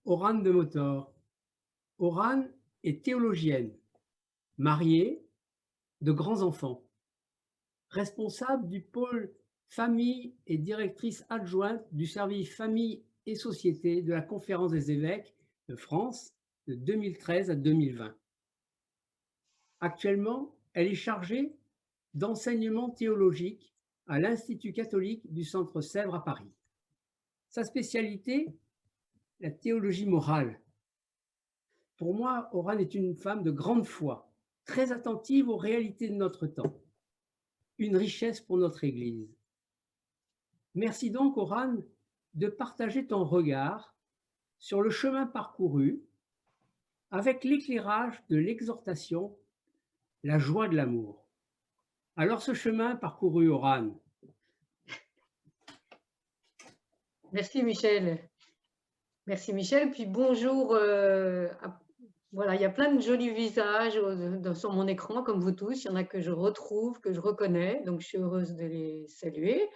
Orane de Motor. Orane est théologienne, mariée, de grands-enfants, responsable du pôle famille et directrice adjointe du service famille et société de la Conférence des évêques de France de 2013 à 2020. Actuellement, elle est chargée d'enseignement théologique à l'Institut catholique du Centre Sèvres à Paris. Sa spécialité, la théologie morale. Pour moi, Orane est une femme de grande foi, très attentive aux réalités de notre temps, une richesse pour notre Église. Merci donc, Orane, de partager ton regard sur le chemin parcouru avec l'éclairage de l'exhortation, la joie de l'amour. Alors ce chemin parcouru, Orane. Merci Michel. Merci Michel. Puis bonjour. Voilà, il y a plein de jolis visages sur mon écran, comme vous tous. Il y en a que je retrouve, que je reconnais. Donc je suis heureuse de les saluer.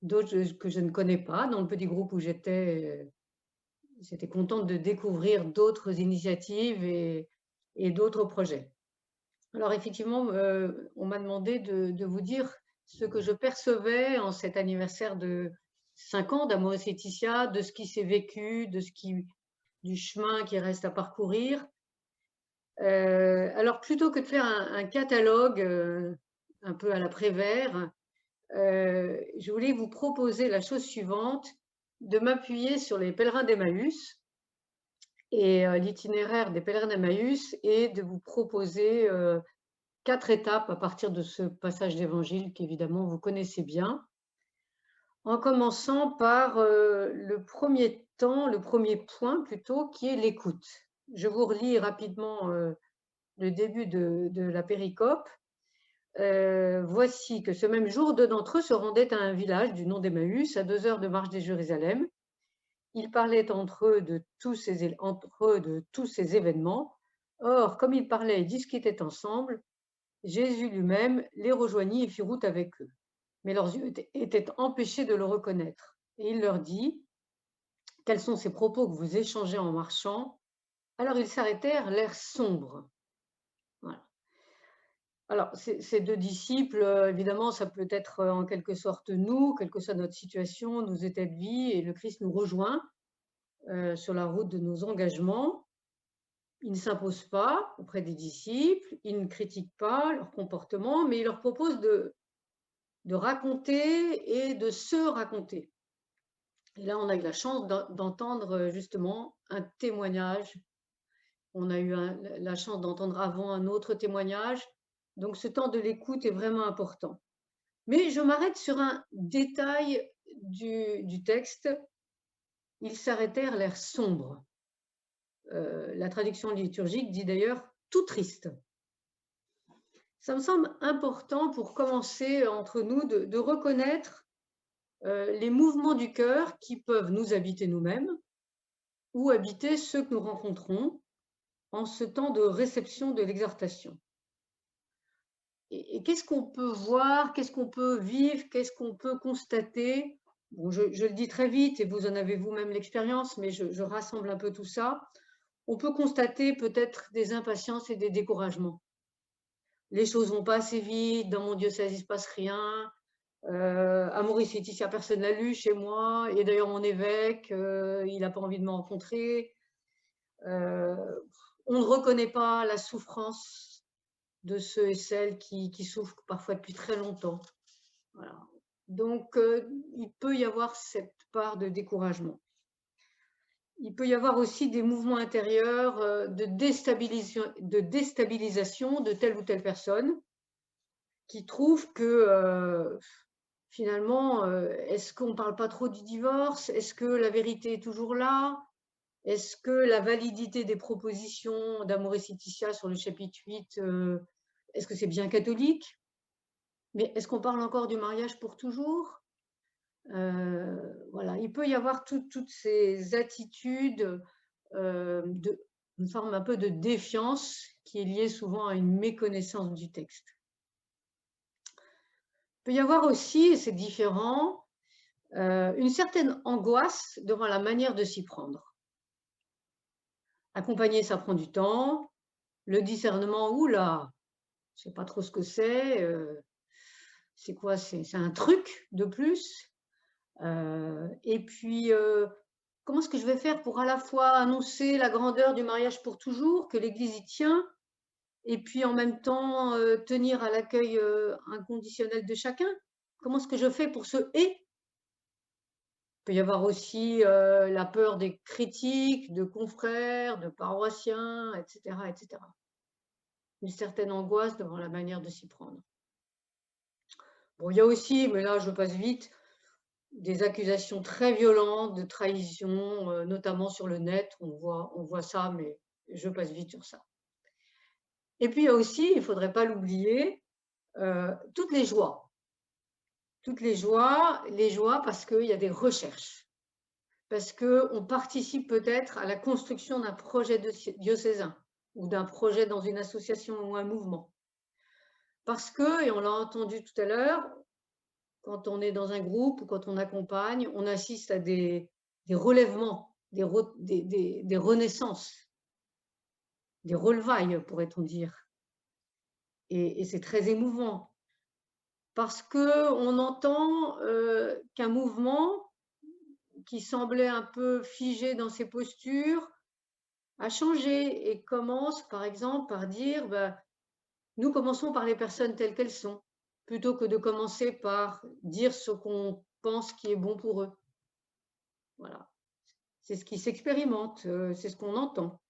D'autres que je ne connais pas. Dans le petit groupe où j'étais contente de découvrir d'autres initiatives et d'autres projets. Alors effectivement, on m'a demandé de vous dire ce que je percevais en cet anniversaire de 5 ans d'Amoris Laetitia, de ce qui s'est vécu, du chemin qui reste à parcourir. Alors plutôt que de faire un catalogue un peu à la Prévert, je voulais vous proposer la chose suivante, de m'appuyer sur les pèlerins d'Emmaüs et l'itinéraire des pèlerins d'Emmaüs et de vous proposer 4 étapes à partir de ce passage d'évangile qu'évidemment vous connaissez bien, en commençant par le premier point plutôt, qui est l'écoute. Je vous relis rapidement le début de la péricope. Voici que ce même jour, deux d'entre eux se rendaient à un village du nom d'Emmaüs, à 2 heures de marche de Jérusalem. Ils parlaient entre eux de tous ces événements. Or, comme ils parlaient et discutaient ensemble, Jésus lui-même les rejoignit et fit route avec eux. Mais leurs yeux étaient empêchés de le reconnaître. Et il leur dit, « Quels sont ces propos que vous échangez en marchant ?» Alors ils s'arrêtèrent, l'air sombre. Voilà. Alors, ces deux disciples, évidemment, ça peut être en quelque sorte nous, quelle que soit notre situation, nos états de vie, et le Christ nous rejoint sur la route de nos engagements. Il ne s'impose pas auprès des disciples, il ne critique pas leur comportement, mais il leur propose de raconter et de se raconter. Et là, on a eu la chance d'entendre justement un témoignage. On a eu la chance d'entendre avant un autre témoignage. Donc, ce temps de l'écoute est vraiment important. Mais je m'arrête sur un détail du texte. Ils s'arrêtèrent, l'air sombre. La traduction liturgique dit d'ailleurs tout triste. Ça me semble important pour commencer entre nous de reconnaître les mouvements du cœur qui peuvent nous habiter nous-mêmes ou habiter ceux que nous rencontrons en ce temps de réception de l'exhortation. Et qu'est-ce qu'on peut voir, qu'est-ce qu'on peut vivre, qu'est-ce qu'on peut constater? Bon, je le dis très vite et vous en avez vous-même l'expérience, mais je rassemble un peu tout ça. On peut constater peut-être des impatiences et des découragements. Les choses vont pas assez vite, dans mon diocèse il se passe rien, Amoris Laetitia, personne ne l'a lu chez moi, et d'ailleurs mon évêque, il n'a pas envie de me rencontrer. On ne reconnaît pas la souffrance de ceux et celles qui souffrent parfois depuis très longtemps. Voilà. Donc, il peut y avoir cette part de découragement. Il peut y avoir aussi des mouvements intérieurs de déstabilisation de telle ou telle personne qui trouve que finalement, est-ce qu'on ne parle pas trop du divorce? Est-ce que la vérité est toujours là? Est-ce que la validité des propositions d'Amoris Laetitia sur le chapitre 8, est-ce que c'est bien catholique? Mais est-ce qu'on parle encore du mariage pour toujours? Voilà, il peut y avoir toutes ces attitudes une forme un peu de défiance qui est liée souvent à une méconnaissance du texte. Il peut y avoir aussi, et c'est différent, une certaine angoisse devant la manière de s'y prendre. Accompagner, ça prend du temps. Le discernement, oula, je ne sais pas trop ce que c'est. C'est quoi? C'est un truc de plus. Et puis, comment est-ce que je vais faire pour à la fois annoncer la grandeur du mariage pour toujours, que l'Église y tient, et puis en même temps tenir à l'accueil inconditionnel de chacun? Comment est-ce que je fais pour ce et? Il peut y avoir aussi la peur des critiques, de confrères, de paroissiens, etc., etc. Une certaine angoisse devant la manière de s'y prendre. Bon, il y a aussi, mais là je passe vite, des accusations très violentes de trahison, notamment sur le net. On voit ça, mais je passe vite sur ça. Et puis il y a aussi, il ne faudrait pas l'oublier, toutes les joies. Toutes les joies parce qu'il y a des recherches, parce qu'on participe peut-être à la construction d'un projet diocésain ou d'un projet dans une association ou un mouvement. Parce que, et on l'a entendu tout à l'heure, quand on est dans un groupe ou quand on accompagne, on assiste à des relèvements, des renaissances, des relevailles, pourrait-on dire. Et c'est très émouvant parce qu'on entend qu'un mouvement qui semblait un peu figé dans ses postures a changé et commence, par exemple, par dire nous commençons par les personnes telles qu'elles sont, plutôt que de commencer par dire ce qu'on pense qui est bon pour eux. Voilà. C'est ce qui s'expérimente, c'est ce qu'on entend.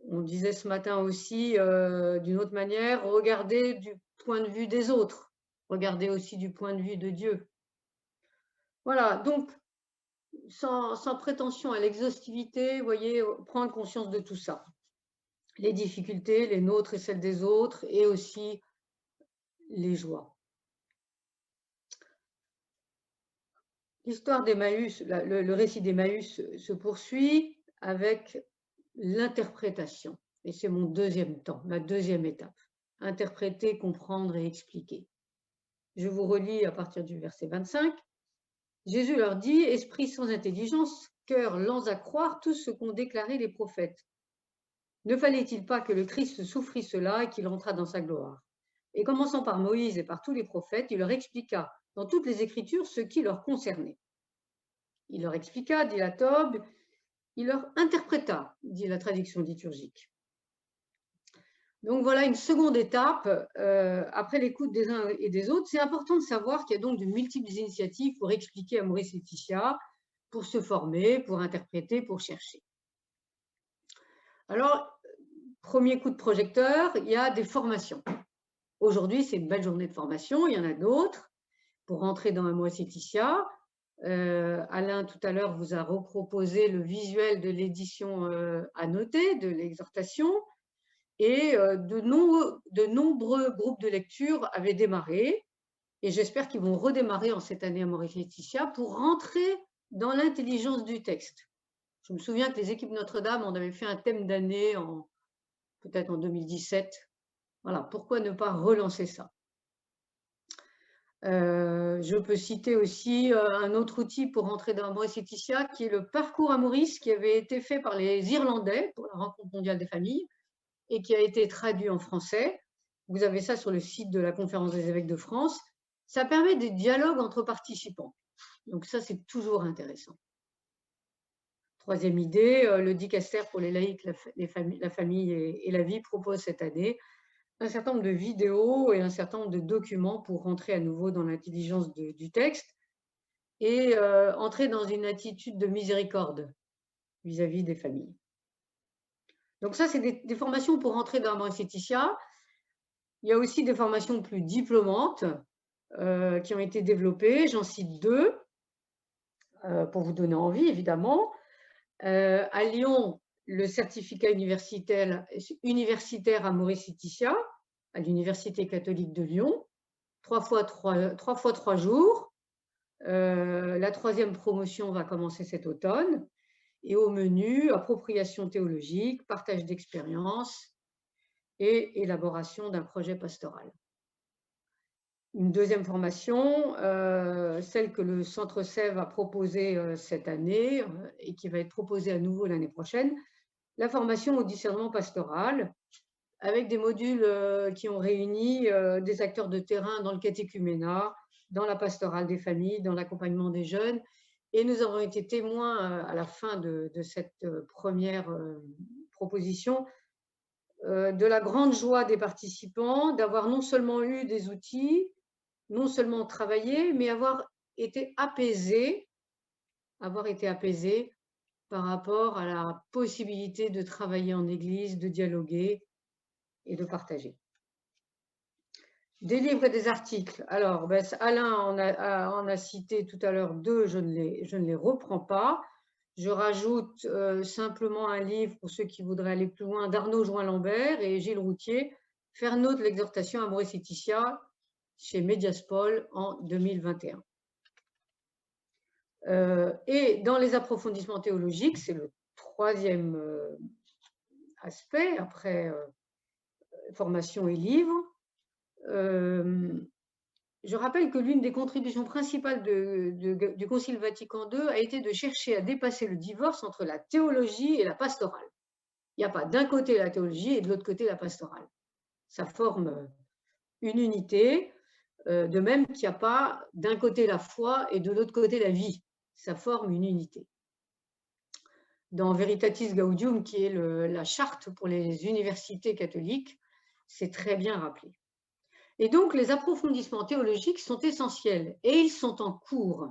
On disait ce matin aussi, d'une autre manière, regardez du point de vue des autres, regardez aussi du point de vue de Dieu. Voilà, donc, sans prétention à l'exhaustivité, vous voyez, prendre conscience de tout ça. Les difficultés, les nôtres et celles des autres, et aussi les joies. L'histoire d'Emmaüs, le récit d'Emmaüs se poursuit avec l'interprétation. Et c'est mon deuxième temps, ma deuxième étape. Interpréter, comprendre et expliquer. Je vous relis à partir du verset 25. Jésus leur dit, « Esprit sans intelligence, cœur lents à croire tout ce qu'ont déclaré les prophètes. Ne fallait-il pas que le Christ souffrit cela et qu'il entrât dans sa gloire? Et commençant par Moïse et par tous les prophètes, il leur expliqua dans toutes les Écritures ce qui leur concernait. Il leur expliqua, dit la Tobe, il leur interpréta, dit la traduction liturgique. » Donc voilà une seconde étape, après l'écoute des uns et des autres. C'est important de savoir qu'il y a donc de multiples initiatives pour expliquer à Maurice Laetitia, pour se former, pour interpréter, pour chercher. Alors, premier coup de projecteur, il y a des formations. Aujourd'hui, c'est une belle journée de formation, il y en a d'autres. Pour rentrer dans Amoris Laetitia, Alain, tout à l'heure, vous a reproposé le visuel de l'édition annotée, de l'exhortation. Et de nombreux groupes de lecture avaient démarré, et j'espère qu'ils vont redémarrer en cette année à Amoris Laetitia pour rentrer dans l'intelligence du texte. Je me souviens que les équipes Notre-Dame en avaient fait un thème d'année, peut-être en 2017. Voilà, pourquoi ne pas relancer ça? Je peux citer aussi un autre outil pour rentrer dans Amoris Laetitia, qui est le parcours Amoris, qui avait été fait par les Irlandais pour la Rencontre mondiale des familles, et qui a été traduit en français. Vous avez ça sur le site de la Conférence des évêques de France. Ça permet des dialogues entre participants. Donc ça, c'est toujours intéressant. Troisième idée, le dicaster pour les laïcs, la famille et la vie propose cette année un certain nombre de vidéos et un certain nombre de documents pour rentrer à nouveau dans l'intelligence du texte et entrer dans une attitude de miséricorde vis-à-vis des familles. Donc ça, c'est des formations pour rentrer dans Amoris Laetitia. Il y a aussi des formations plus diplômantes qui ont été développées. J'en cite deux pour vous donner envie, évidemment. À Lyon, le certificat universitaire Amoris Laetitia, à l'Université catholique de Lyon, 3 fois 3 jours. La troisième promotion va commencer cet automne. Et au menu, appropriation théologique, partage d'expériences et élaboration d'un projet pastoral. Une deuxième formation, celle que le Centre Sèvres a proposée cette année et qui va être proposée à nouveau l'année prochaine, la formation au discernement pastoral, avec des modules qui ont réuni des acteurs de terrain dans le catéchuménat, dans la pastorale des familles, dans l'accompagnement des jeunes. Et nous avons été témoins à la fin de cette première proposition de la grande joie des participants d'avoir non seulement eu des outils, non seulement travaillé, mais avoir été apaisés par rapport à la possibilité de travailler en Église, de dialoguer et de partager. Des livres et des articles. Alors, ben, Alain en a cité tout à l'heure 2, je ne les reprends pas. Je rajoute simplement un livre pour ceux qui voudraient aller plus loin d'Arnaud Join-Lambert et Gilles Routier, Faire nôtre l'exhortation Amoris Laetitia chez Mediaspol en 2021. Et dans les approfondissements théologiques, c'est le troisième aspect, après formation et livres. Je rappelle que l'une des contributions principales du Concile Vatican II a été de chercher à dépasser le divorce entre la théologie et la pastorale. Il n'y a pas d'un côté la théologie et de l'autre côté la pastorale. Ça forme une unité, de même qu'il n'y a pas d'un côté la foi et de l'autre côté la vie. Ça forme une unité. Dans Veritatis Gaudium, qui est la charte pour les universités catholiques, c'est très bien rappelé. Et donc, les approfondissements théologiques sont essentiels et ils sont en cours.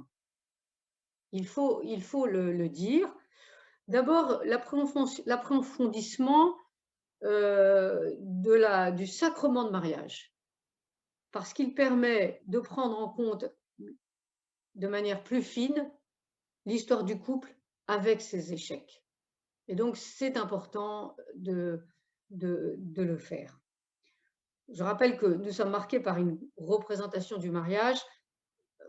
Il faut le dire. D'abord, l'approfondissement du sacrement de mariage, parce qu'il permet de prendre en compte de manière plus fine l'histoire du couple avec ses échecs. Et donc, c'est important de le faire. Je rappelle que nous sommes marqués par une représentation du mariage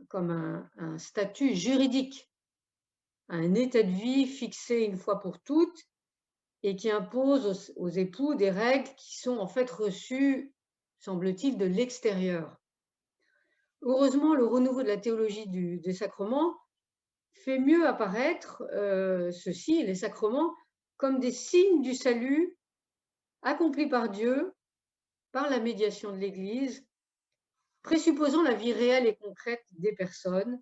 comme un statut juridique, un état de vie fixé une fois pour toutes et qui impose aux époux des règles qui sont en fait reçues, semble-t-il, de l'extérieur. Heureusement, le renouveau de la théologie des sacrements fait mieux apparaître ceux-ci, les sacrements, comme des signes du salut accomplis par Dieu, par la médiation de l'Église, présupposant la vie réelle et concrète des personnes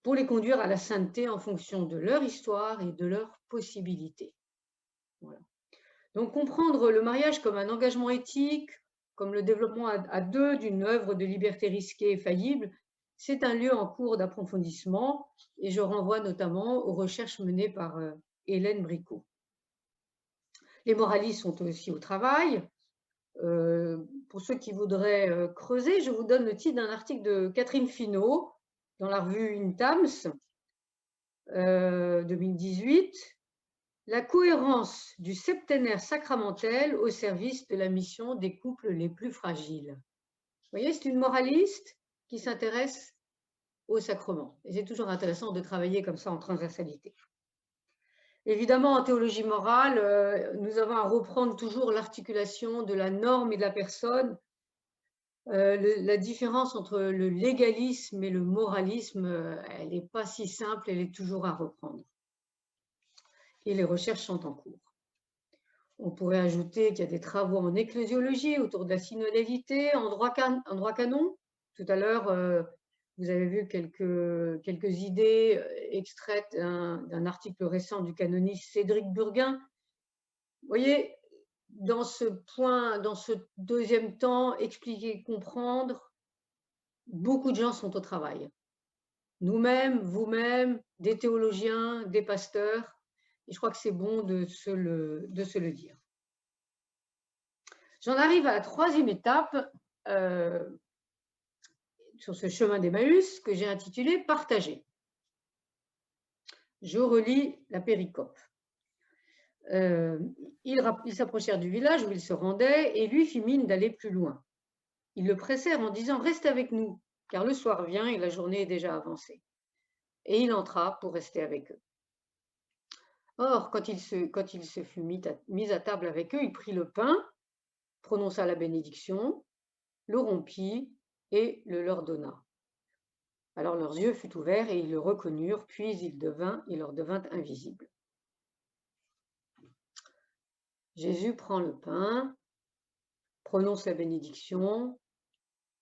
pour les conduire à la sainteté en fonction de leur histoire et de leurs possibilités. Voilà. Donc, comprendre le mariage comme un engagement éthique, comme le développement à deux d'une œuvre de liberté risquée et faillible, c'est un lieu en cours d'approfondissement et je renvoie notamment aux recherches menées par Hélène Bricot. Les moralistes sont aussi au travail. Pour ceux qui voudraient creuser, je vous donne le titre d'un article de Catherine Finot dans la revue Intams 2018. La cohérence du septénaire sacramentel au service de la mission des couples les plus fragiles. Vous voyez, c'est une moraliste qui s'intéresse au sacrement. Et c'est toujours intéressant de travailler comme ça en transversalité. Évidemment, en théologie morale, nous avons à reprendre toujours l'articulation de la norme et de la personne. La différence entre le légalisme et le moralisme, elle n'est pas si simple, elle est toujours à reprendre. Et les recherches sont en cours. On pourrait ajouter qu'il y a des travaux en ecclésiologie autour de la synodalité, en droit canon. Tout à l'heure, vous avez vu quelques idées extraites d'un article récent du canoniste Cédric Burguin. Vous voyez, dans ce deuxième temps, expliquer, comprendre, beaucoup de gens sont au travail. Nous-mêmes, vous-même, des théologiens, des pasteurs, et je crois que c'est bon de se le dire. J'en arrive à la troisième étape sur ce chemin d'Emmaüs que j'ai intitulé « Partager ». Je relis la péricope. Ils s'approchèrent du village où ils se rendaient et lui fit mine d'aller plus loin. Ils le pressèrent en disant « Reste avec nous, car le soir vient et la journée est déjà avancée. » Et il entra pour rester avec eux. Or, quand il se fut mis à table avec eux, il prit le pain, prononça la bénédiction, le rompit et le leur donna. Alors leurs yeux furent ouverts et ils le reconnurent, puis il leur devint invisible. Jésus prend le pain, prononce la bénédiction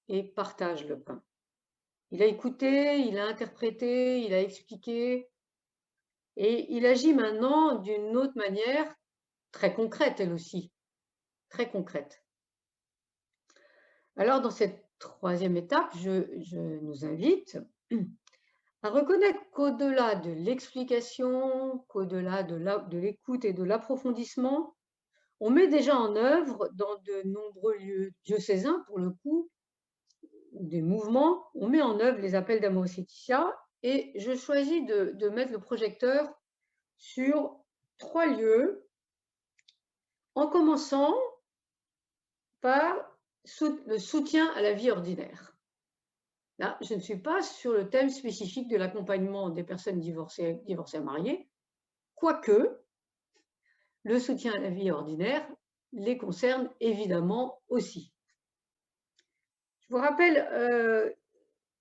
et partage le pain. Il a écouté, il a interprété, il a expliqué et il agit maintenant d'une autre manière, très concrète elle aussi, très concrète. Alors dans cette troisième étape, je nous invite à reconnaître qu'au-delà de l'explication, qu'au-delà de l'écoute et de l'approfondissement, on met déjà en œuvre dans de nombreux lieux diocésains, pour le coup, des mouvements, on met en œuvre les appels d'Amoris Laetitia et je choisis de mettre le projecteur sur 3 lieux, en commençant par le soutien à la vie ordinaire. Là, je ne suis pas sur le thème spécifique de l'accompagnement des personnes divorcées mariées, quoique le soutien à la vie ordinaire les concerne évidemment aussi. Je vous rappelle,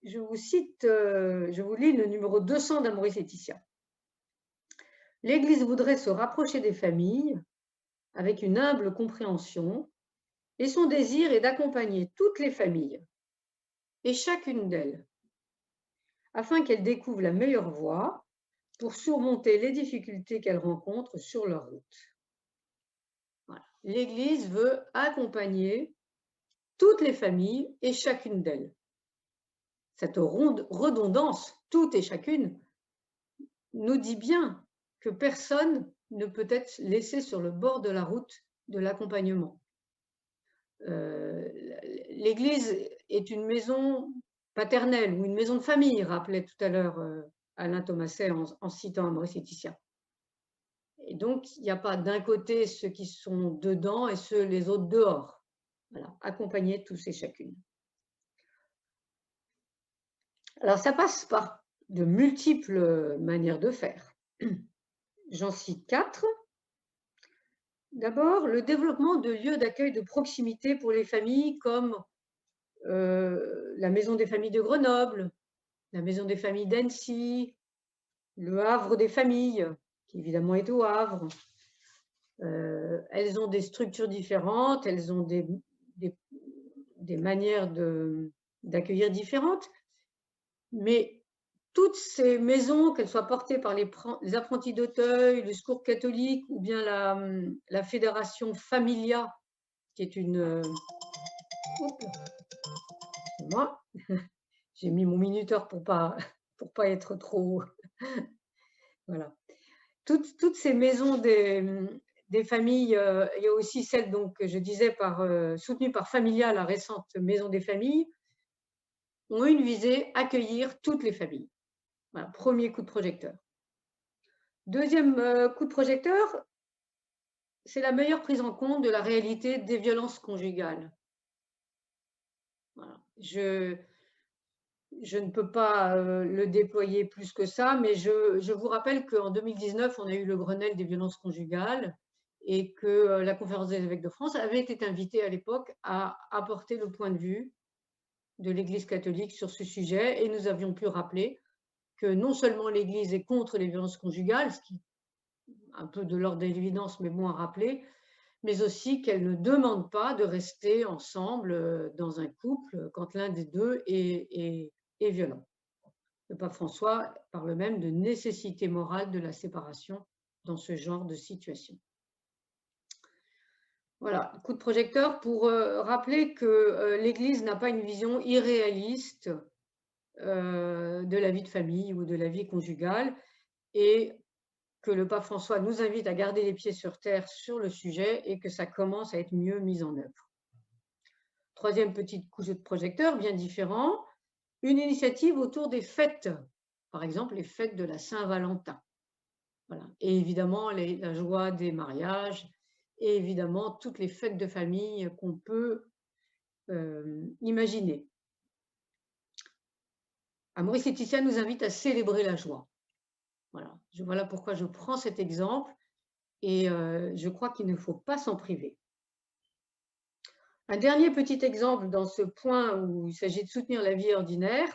je vous lis le numéro 200 d'Amoris Laetitia. L'Église voudrait se rapprocher des familles avec une humble compréhension et son désir est d'accompagner toutes les familles et chacune d'elles afin qu'elles découvrent la meilleure voie pour surmonter les difficultés qu'elles rencontrent sur leur route. Voilà. L'Église veut accompagner toutes les familles et chacune d'elles. Cette redondance, toutes et chacune, nous dit bien que personne ne peut être laissé sur le bord de la route de l'accompagnement. L'Église est une maison paternelle ou une maison de famille, rappelait tout à l'heure Alain Thomaset en citant Amoris Laetitia. Et donc, il n'y a pas d'un côté ceux qui sont dedans et les autres dehors. Voilà, accompagner tous et chacune. Alors, ça passe par de multiples manières de faire. J'en cite 4. D'abord, le développement de lieux d'accueil de proximité pour les familles comme la Maison des familles de Grenoble, la Maison des familles d'Annecy, le Havre des familles, qui évidemment est au Havre. Elles ont des structures différentes, elles ont des manières d'accueillir différentes, mais toutes ces maisons, qu'elles soient portées par les apprentis d'Auteuil, le Secours catholique ou bien la Fédération Familia, qui est une... moi, j'ai mis mon minuteur pour pas être trop... voilà. Toutes ces maisons des familles, il y a aussi celle, donc, je disais, soutenue par Familia, la récente Maison des familles, ont une visée, accueillir toutes les familles. Voilà, premier coup de projecteur. Deuxième coup de projecteur, c'est la meilleure prise en compte de la réalité des violences conjugales. Voilà. Je ne peux pas le déployer plus que ça, mais je vous rappelle qu'en 2019, on a eu le Grenelle des violences conjugales et que la Conférence des évêques de France avait été invitée à l'époque à apporter le point de vue de l'Église catholique sur ce sujet et nous avions pu rappeler que non seulement l'Église est contre les violences conjugales, ce qui est un peu de l'ordre de l'évidence, mais bon à rappeler, mais aussi qu'elle ne demande pas de rester ensemble dans un couple quand l'un des deux est violent. Le pape François parle même de nécessité morale de la séparation dans ce genre de situation. Voilà, coup de projecteur pour rappeler que l'Église n'a pas une vision irréaliste de la vie de famille ou de la vie conjugale et que le pape François nous invite à garder les pieds sur terre sur le sujet et que ça commence à être mieux mis en œuvre. Troisième petit coup de projecteur, bien différent, une initiative autour des fêtes, par exemple les fêtes de la Saint-Valentin. Voilà. Et évidemment, la joie des mariages et évidemment toutes les fêtes de famille qu'on peut imaginer. Amoris Laetitia nous invite à célébrer la joie. Voilà pourquoi je prends cet exemple et je crois qu'il ne faut pas s'en priver. Un dernier petit exemple dans ce point où il s'agit de soutenir la vie ordinaire.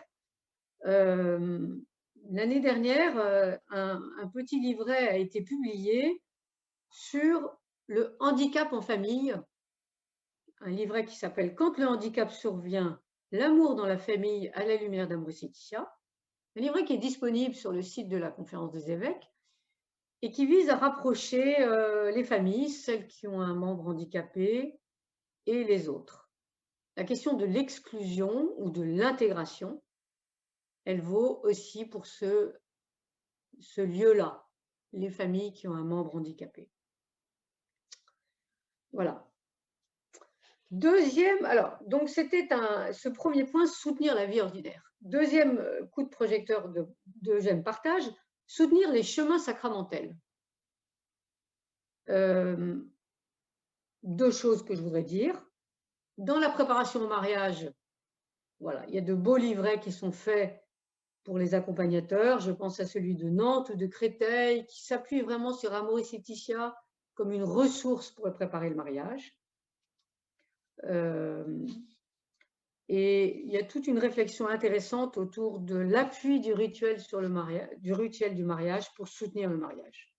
L'année dernière, un petit livret a été publié sur le handicap en famille, un livret qui s'appelle « Quand le handicap survient, l'amour dans la famille à la lumière d'Amoris Laetitia », un livret qui est disponible sur le site de la Conférence des évêques et qui vise à rapprocher les familles, celles qui ont un membre handicapé et les autres. La question de l'exclusion ou de l'intégration, elle vaut aussi pour ce lieu-là, les familles qui ont un membre handicapé. Voilà. Deuxième, alors, donc c'était ce premier point, soutenir la vie ordinaire. Deuxième coup de projecteur de J'aime partage, soutenir les chemins sacramentels. Deux choses que je voudrais dire. Dans la préparation au mariage, voilà, il y a de beaux livrets qui sont faits pour les accompagnateurs. Je pense à celui de Nantes ou de Créteil, qui s'appuie vraiment sur Amoris Laetitia comme une ressource pour préparer le mariage. Et il y a toute une réflexion intéressante autour de l'appui du rituel sur le mariage, du mariage pour soutenir le mariage.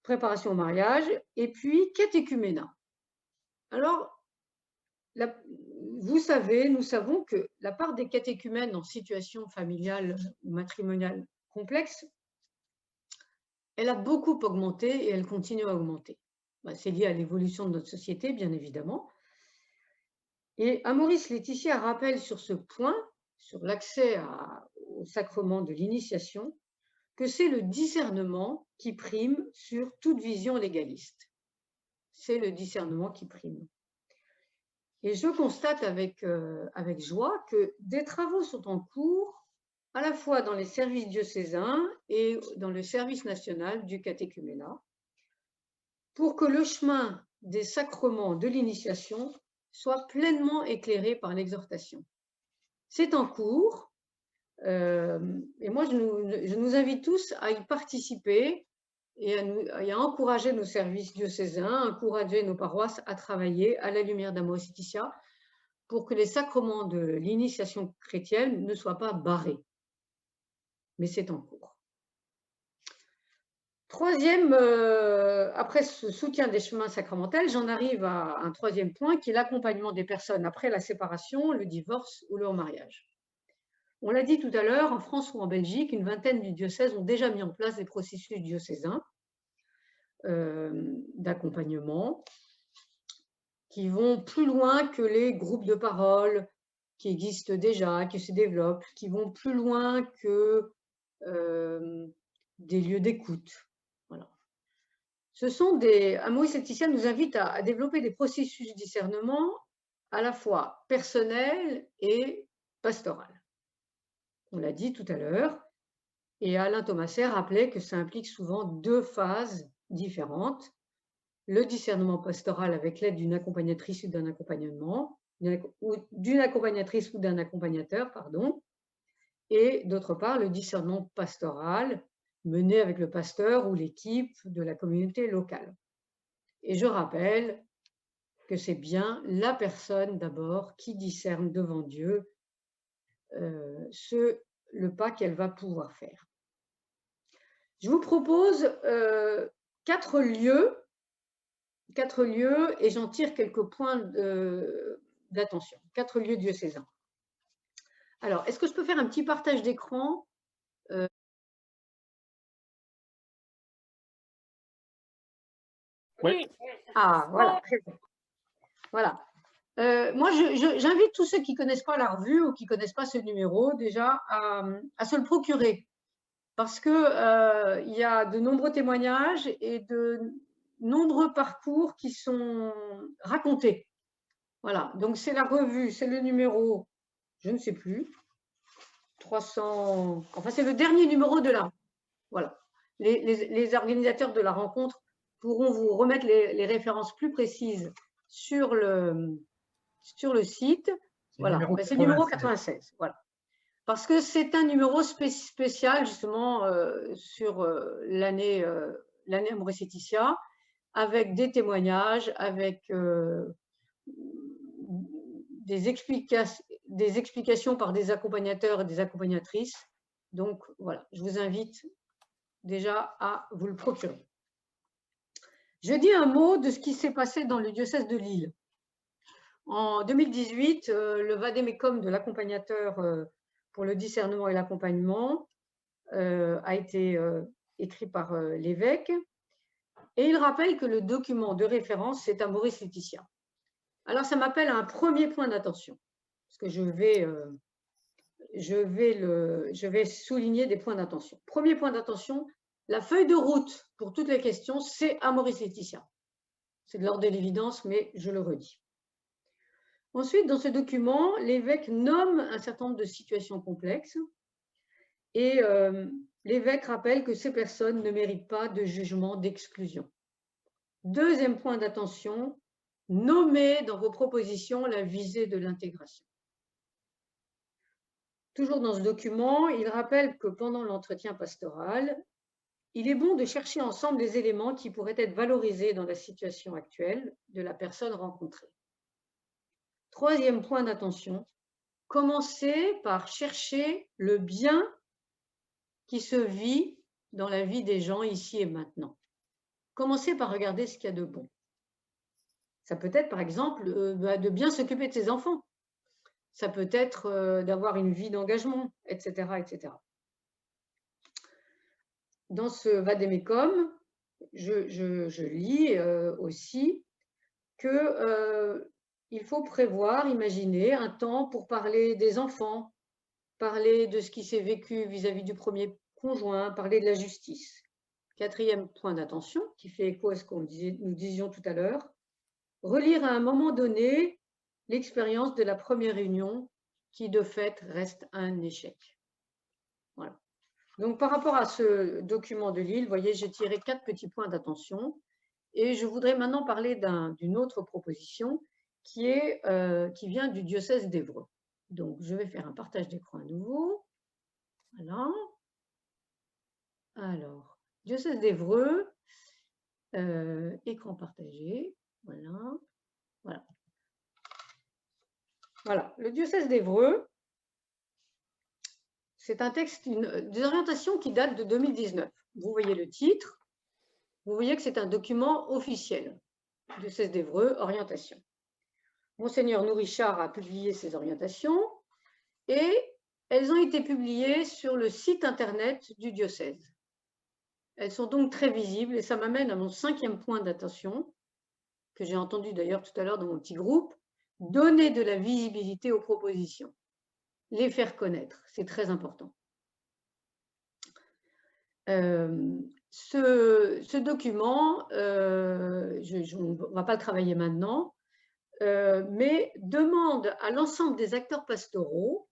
Préparation au mariage, et puis catéchuménat. Alors, vous savez, nous savons que la part des catéchumènes en situation familiale ou matrimoniale complexe, elle a beaucoup augmenté et elle continue à augmenter. C'est lié à l'évolution de notre société, bien évidemment. Et Amoris Laetitia rappelle sur ce point, sur l'accès au sacrement de l'initiation, que c'est le discernement qui prime sur toute vision légaliste. C'est le discernement qui prime. Et je constate avec joie que des travaux sont en cours, à la fois dans les services diocésains et dans le service national du catéchuménat, pour que le chemin des sacrements de l'initiation soit pleinement éclairé par l'exhortation. C'est en cours, et moi je nous invite tous à y participer et à encourager nos services diocésains, encourager nos paroisses à travailler à la lumière d'Amoris Laetitia pour que les sacrements de l'initiation chrétienne ne soient pas barrés. Mais c'est en cours. Troisième, après ce soutien des chemins sacramentels, j'en arrive à un troisième point qui est l'accompagnement des personnes après la séparation, le divorce ou le remariage. On l'a dit tout à l'heure, en France ou en Belgique, une vingtaine de diocèses ont déjà mis en place des processus diocésains d'accompagnement qui vont plus loin que les groupes de parole qui existent déjà, qui se développent, qui vont plus loin que des lieux d'écoute. Voilà. Ce sont Amoris Laetitia nous invite à développer des processus de discernement à la fois personnels et pastoral. On l'a dit tout à l'heure, et Alain Thomasset rappelait que ça implique souvent deux phases différentes. Le discernement pastoral avec l'aide d'une accompagnatrice ou d'un accompagnement, d'une accompagnatrice ou d'un accompagnateur, pardon, et d'autre part le discernement pastoral mené avec le pasteur ou l'équipe de la communauté locale. Et je rappelle que c'est bien la personne d'abord qui discerne devant Dieu le pas qu'elle va pouvoir faire. Je vous propose 4 lieux et j'en tire quelques points d'attention. 4 lieux diocésains. Alors, est-ce que je peux faire un petit partage d'écran ? Oui. Ah, voilà, très bien. Voilà. Moi, j'invite tous ceux qui ne connaissent pas la revue ou qui ne connaissent pas ce numéro, déjà, à se le procurer. Parce qu'il y a de nombreux témoignages et de nombreux parcours qui sont racontés. Voilà, donc c'est la revue, c'est le numéro, je ne sais plus, 300, enfin c'est le dernier numéro de la. Voilà, les organisateurs de la rencontre pourront vous remettre les références plus précises sur le site. Voilà, c'est le numéro 96. Voilà. Parce que c'est un numéro spécial justement sur l'année Amoris Laetitia, avec des témoignages, avec des explications par des accompagnateurs et des accompagnatrices. Donc voilà, je vous invite déjà à vous le procurer. Je dis un mot de ce qui s'est passé dans le diocèse de Lille. En 2018, le vade-mecum de l'accompagnateur pour le discernement et l'accompagnement a été écrit par l'évêque, et il rappelle que le document de référence, c'est à Maurice Laetitia. Alors, ça m'appelle à un premier point d'attention, parce que je vais souligner des points d'attention. Premier point d'attention, la feuille de route pour toutes les questions, c'est à Maurice Laetitia. C'est de l'ordre de l'évidence, mais je le redis. Ensuite, dans ce document, l'évêque nomme un certain nombre de situations complexes et l'évêque rappelle que ces personnes ne méritent pas de jugement d'exclusion. Deuxième point d'attention, nommez dans vos propositions la visée de l'intégration. Toujours dans ce document, il rappelle que pendant l'entretien pastoral, il est bon de chercher ensemble les éléments qui pourraient être valorisés dans la situation actuelle de la personne rencontrée. Troisième point d'attention, commencez par chercher le bien qui se vit dans la vie des gens ici et maintenant. Commencez par regarder ce qu'il y a de bon. Ça peut être, par exemple, de bien s'occuper de ses enfants. Ça peut être d'avoir une vie d'engagement, etc., etc. Dans ce vade-mecum, je lis aussi qu'il faut prévoir, imaginer un temps pour parler des enfants, parler de ce qui s'est vécu vis-à-vis du premier conjoint, parler de la justice. Quatrième point d'attention, qui fait écho à ce que nous disions tout à l'heure, relire à un moment donné l'expérience de la première réunion qui, de fait, reste un échec. Voilà. Donc, par rapport à ce document de Lille, vous voyez, j'ai tiré 4 petits points d'attention et je voudrais maintenant parler d'une autre proposition qui vient du diocèse d'Évreux. Donc, je vais faire un partage d'écran à nouveau. Voilà. Alors, diocèse d'Évreux, écran partagé. Voilà. Voilà. Voilà. Le diocèse d'Évreux, c'est un texte, des orientations qui datent de 2019. Vous voyez le titre. Vous voyez que c'est un document officiel. Diocèse d'Évreux, orientation. Monseigneur Nourichard a publié ces orientations et elles ont été publiées sur le site internet du diocèse. Elles sont donc très visibles et ça m'amène à mon 5e point d'attention, que j'ai entendu d'ailleurs tout à l'heure dans mon petit groupe, donner de la visibilité aux propositions, les faire connaître, c'est très important. Ce document, on ne va pas le travailler maintenant, mais demande à l'ensemble des acteurs pastoraux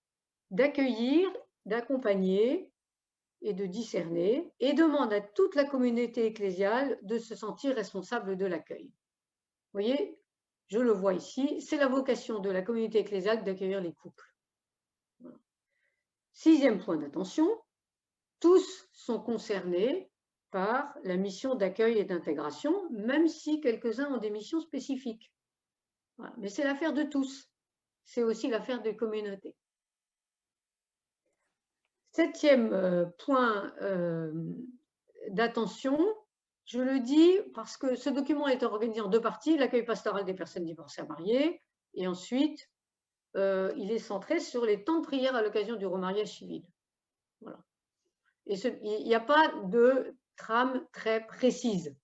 d'accueillir, d'accompagner et de discerner, et demande à toute la communauté ecclésiale de se sentir responsable de l'accueil. Vous voyez, je le vois ici, c'est la vocation de la communauté ecclésiale d'accueillir les couples. Voilà. 6e point d'attention, tous sont concernés par la mission d'accueil et d'intégration, même si quelques-uns ont des missions spécifiques. Voilà. Mais c'est l'affaire de tous, c'est aussi l'affaire des communautés. 7e point d'attention, je le dis parce que ce document est organisé en 2 parties, l'accueil pastoral des personnes divorcées à mariées, et ensuite, il est centré sur les temps de prière à l'occasion du remariage civil. Voilà. Et il n'y a pas de trame très précise.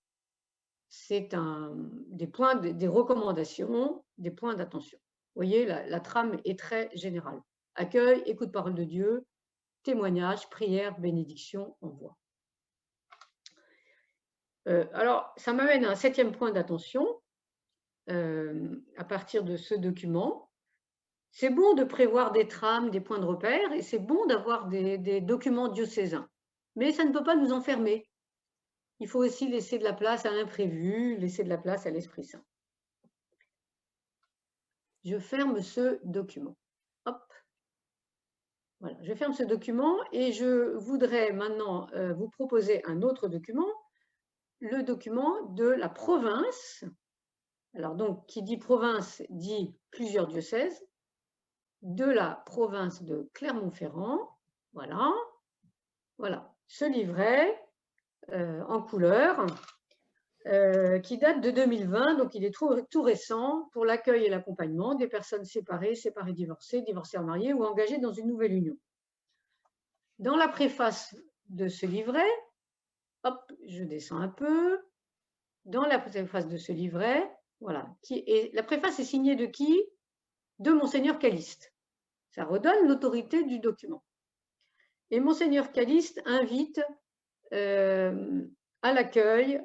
C'est des recommandations, des points d'attention. Vous voyez, la trame est très générale. Accueil, écoute parole de Dieu, témoignage, prière, bénédiction, envoi. Alors, ça m'amène à un 7e point d'attention à partir de ce document. C'est bon de prévoir des trames, des points de repère, et c'est bon d'avoir des documents diocésains. Mais ça ne peut pas nous enfermer. Il faut aussi laisser de la place à l'imprévu, laisser de la place à l'Esprit Saint. Je ferme ce document. Hop. Voilà, je ferme ce document et je voudrais maintenant vous proposer un autre document le document de la province. Alors donc, qui dit province dit plusieurs diocèses, de la province de Clermont-Ferrand. Voilà. Voilà, ce livret en couleur qui date de 2020, donc il est tout récent, pour l'accueil et l'accompagnement des personnes séparées, séparées divorcées, divorcées mariées ou engagées dans une nouvelle union. Dans la préface de ce livret, hop, je descends un peu, dans la préface de ce livret, voilà, la préface est signée de qui? De Monseigneur Caliste. Ça redonne l'autorité du document. Et Monseigneur Caliste invite à l'accueil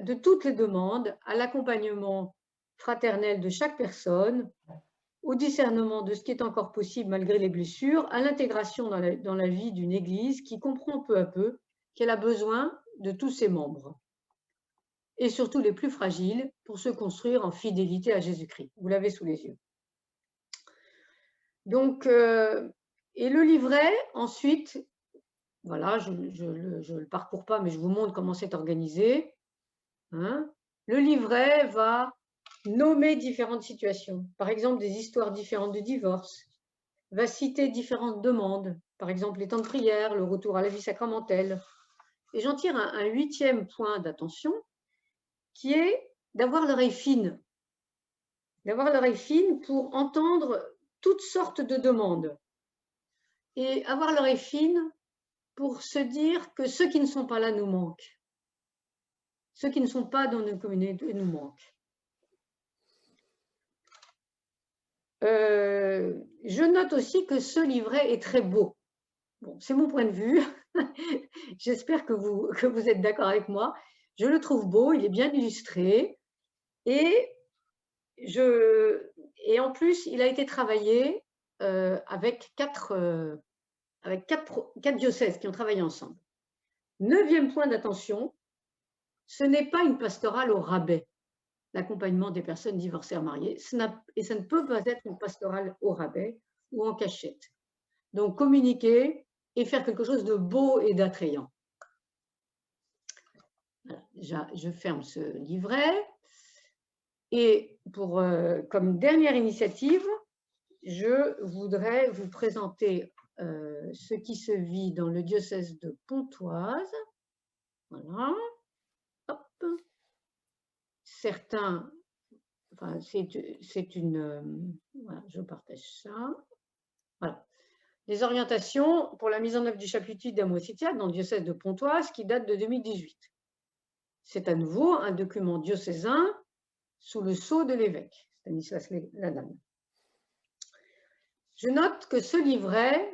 de toutes les demandes, à l'accompagnement fraternel de chaque personne, au discernement de ce qui est encore possible malgré les blessures, à l'intégration dans la vie d'une Église qui comprend peu à peu qu'elle a besoin de tous ses membres, et surtout les plus fragiles, pour se construire en fidélité à Jésus-Christ. Vous l'avez sous les yeux. Donc, et le livret, ensuite, voilà, je ne le parcours pas, mais je vous montre comment c'est organisé. Hein. Le livret va nommer différentes situations, par exemple des histoires différentes de divorce, va citer différentes demandes, par exemple les temps de prière, le retour à la vie sacramentelle. Et j'en tire un 8e point d'attention, qui est d'avoir l'oreille fine. D'avoir l'oreille fine pour entendre toutes sortes de demandes. Et avoir l'oreille fine pour se dire que ceux qui ne sont pas là nous manquent. Ceux qui ne sont pas dans nos communautés nous manquent. Je note aussi que ce livret est très beau. Bon, c'est mon point de vue. J'espère que vous êtes d'accord avec moi. Je le trouve beau, il est bien illustré. Et en plus, il a été travaillé avec quatre diocèses qui ont travaillé ensemble. 9e point d'attention, ce n'est pas une pastorale au rabais, l'accompagnement des personnes divorcées ou mariées, et ça ne peut pas être une pastorale au rabais ou en cachette. Donc, communiquer et faire quelque chose de beau et d'attrayant. Voilà, je ferme ce livret. Et comme dernière initiative, je voudrais vous présenter ce qui se vit dans le diocèse de Pontoise. Voilà. Hop. Certains, enfin, c'est une, voilà, je partage ça. Voilà. Les orientations pour la mise en œuvre du chapitre 8 d'Amocitia dans le diocèse de Pontoise qui date de 2018. C'est à nouveau un document diocésain sous le sceau de l'évêque, Stanislas Ladanne. Je note que ce livret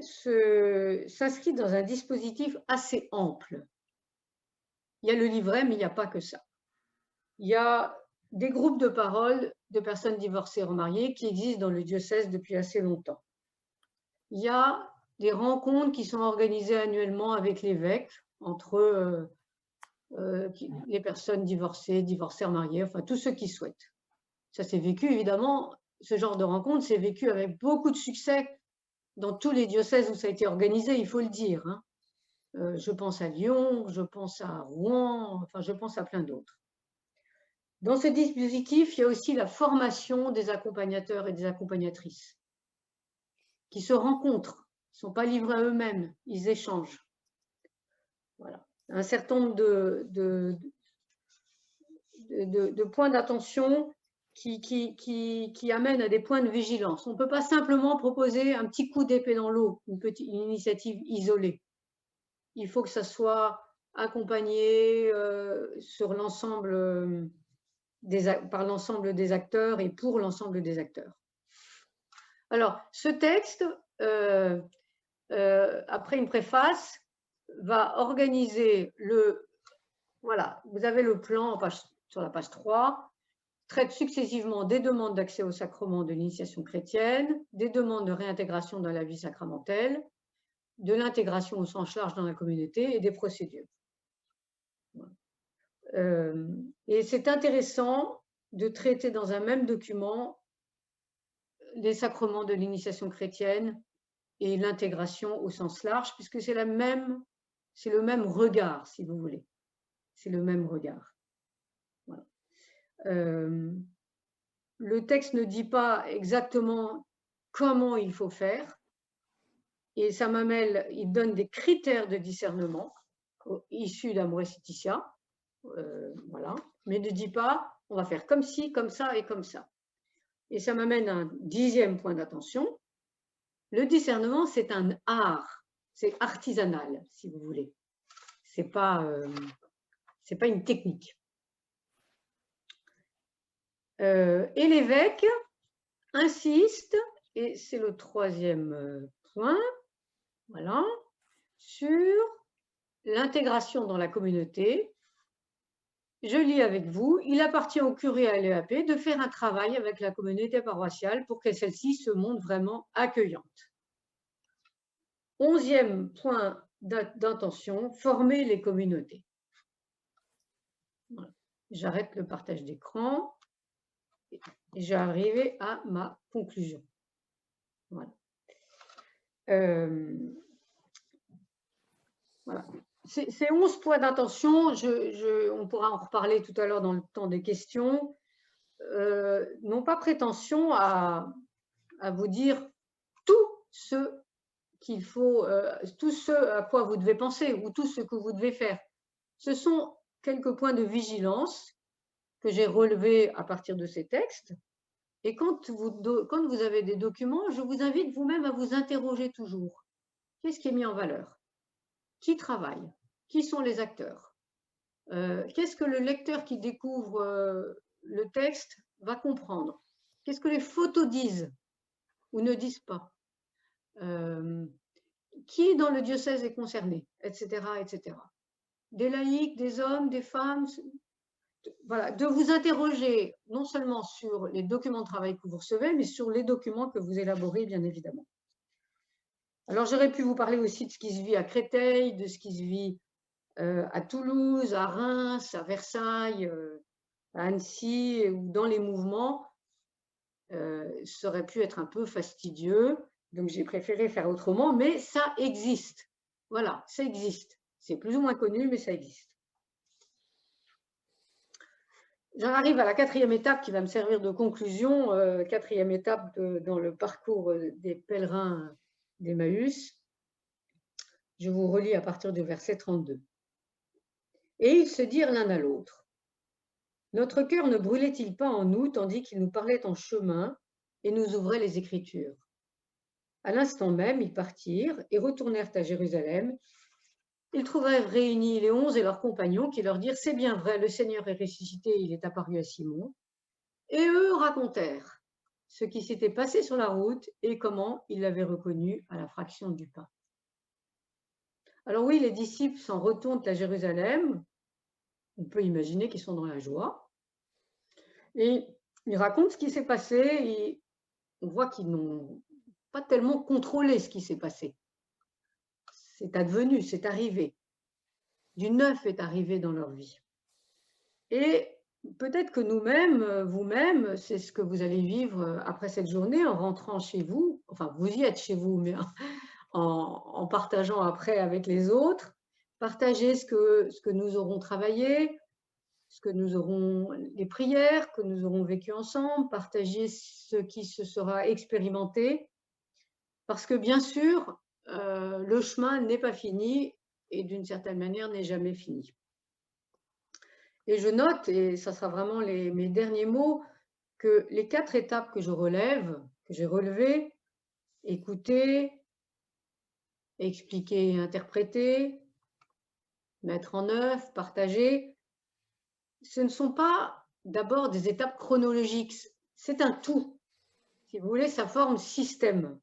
s'inscrit dans un dispositif assez ample. Il y a le livret, mais il n'y a pas que ça. Il y a des groupes de parole de personnes divorcées et remariées qui existent dans le diocèse depuis assez longtemps. Il y a des rencontres qui sont organisées annuellement avec l'évêque entre les personnes divorcées, remariées, enfin tous ceux qui souhaitent. Ça s'est vécu, évidemment, ce genre de rencontre s'est vécu avec beaucoup de succès dans tous les diocèses où ça a été organisé, il faut le dire. Hein. Je pense à Lyon, je pense à Rouen, enfin je pense à plein d'autres. Dans ce dispositif, il y a aussi la formation des accompagnateurs et des accompagnatrices qui se rencontrent, ils ne sont pas livrés à eux-mêmes, ils échangent. Voilà. Un certain nombre de points d'attention qui amènent à des points de vigilance. On ne peut pas simplement proposer un petit coup d'épée dans l'eau, une initiative isolée. Il faut que ça soit accompagné sur l'ensemble par l'ensemble des acteurs et pour l'ensemble des acteurs. Alors, ce texte, après une préface, va organiser voilà, vous avez le plan sur la page 3, traite successivement des demandes d'accès au sacrement de l'initiation chrétienne, des demandes de réintégration dans la vie sacramentelle, de l'intégration au sens large dans la communauté et des procédures. Et c'est intéressant de traiter dans un même document les sacrements de l'initiation chrétienne et l'intégration au sens large, puisque c'est le même regard, si vous voulez. C'est le même regard. Le texte ne dit pas exactement comment il faut faire. Et Samamel, il donne des critères de discernement issus d'Amoris Laetitia, voilà, mais ne dit pas on va faire comme ci, comme ça et comme ça. Et ça m'amène à un 10e point d'attention. Le discernement, c'est un art, c'est artisanal, si vous voulez. C'est pas une technique. Et l'évêque insiste, et c'est le 3e point, voilà, sur l'intégration dans la communauté. Je lis avec vous, il appartient au curé à l'EAP de faire un travail avec la communauté paroissiale pour que celle-ci se montre vraiment accueillante. 11e point d'intention, former les communautés. Voilà. J'arrête le partage d'écran et j'arrive à ma conclusion. Voilà. Voilà. Ces 11 points d'intention, on pourra en reparler tout à l'heure dans le temps des questions, n'ont pas prétention à vous dire tout ce qu'il faut, tout ce à quoi vous devez penser ou tout ce que vous devez faire. Ce sont quelques points de vigilance que j'ai relevés à partir de ces textes. Et quand vous avez des documents, je vous invite vous-même à vous interroger toujours. Qu'est-ce qui est mis en valeur? Qui travaille? Qui sont les acteurs? Qu'est-ce que le lecteur qui découvre le texte va comprendre? Qu'est-ce que les photos disent ou ne disent pas? Qui dans le diocèse est concerné, etc., etc. Des laïcs, des hommes, des femmes, voilà, de vous interroger non seulement sur les documents de travail que vous recevez, mais sur les documents que vous élaborez, bien évidemment. Alors, j'aurais pu vous parler aussi de ce qui se vit à Créteil, de ce qui se vit à Toulouse, à Reims, à Versailles, à Annecy, ou dans les mouvements. Ça aurait pu être un peu fastidieux, donc j'ai préféré faire autrement, mais ça existe. Voilà, ça existe. C'est plus ou moins connu, mais ça existe. J'en arrive à la 4e étape qui va me servir de conclusion, 4e étape dans le parcours des pèlerins d'Emmaüs. Je vous relis à partir du verset 32. Et ils se dirent l'un à l'autre, notre cœur ne brûlait-il pas en nous tandis qu'il nous parlait en chemin et nous ouvrait les Écritures? À l'instant même, ils partirent et retournèrent à Jérusalem. Ils trouvèrent réunis les 11 et leurs compagnons qui leur dirent « C'est bien vrai, le Seigneur est ressuscité, il est apparu à Simon. » Et eux racontèrent ce qui s'était passé sur la route et comment ils l'avaient reconnu à la fraction du pain. Alors oui, les disciples s'en retournent à Jérusalem. On peut imaginer qu'ils sont dans la joie. Et ils racontent ce qui s'est passé et on voit qu'ils n'ont pas tellement contrôlé ce qui s'est passé. C'est advenu, c'est arrivé. Du neuf est arrivé dans leur vie. Et peut-être que nous-mêmes, vous-même, c'est ce que vous allez vivre après cette journée en rentrant chez vous. Enfin, vous y êtes chez vous, mais en partageant après avec les autres. Partagez ce que nous aurons travaillé, ce que nous aurons, les prières que nous aurons vécues ensemble. Partagez ce qui se sera expérimenté. Parce que bien sûr, le chemin n'est pas fini et d'une certaine manière n'est jamais fini. Et je note, et ça sera vraiment mes derniers mots, que les 4 étapes que je relève, que j'ai relevées, écouter, expliquer et interpréter, mettre en œuvre, partager, ce ne sont pas d'abord des étapes chronologiques, c'est un tout. Si vous voulez, ça forme système.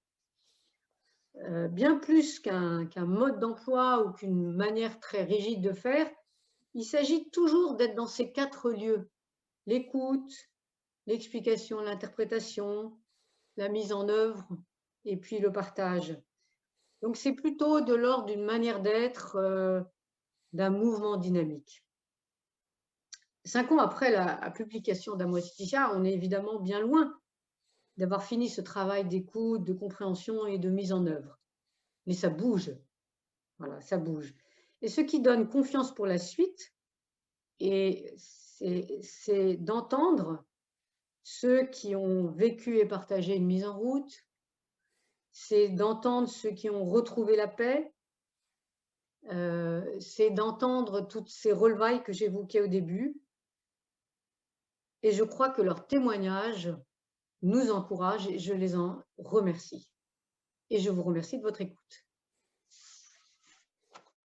Bien plus qu'un mode d'emploi ou qu'une manière très rigide de faire, il s'agit toujours d'être dans ces 4 lieux. L'écoute, l'explication, l'interprétation, la mise en œuvre et puis le partage. Donc c'est plutôt de l'ordre d'une manière d'être, d'un mouvement dynamique. 5 ans après la publication d'Amoris Laetitia, on est évidemment bien loin d'avoir fini ce travail d'écoute, de compréhension et de mise en œuvre. Mais ça bouge. Voilà, ça bouge. Et ce qui donne confiance pour la suite, Et c'est d'entendre ceux qui ont vécu et partagé une mise en route, c'est d'entendre ceux qui ont retrouvé la paix, c'est d'entendre toutes ces relevailles que j'évoquais au début. Et je crois que leurs témoignages nous encouragent et je les en remercie. Et je vous remercie de votre écoute.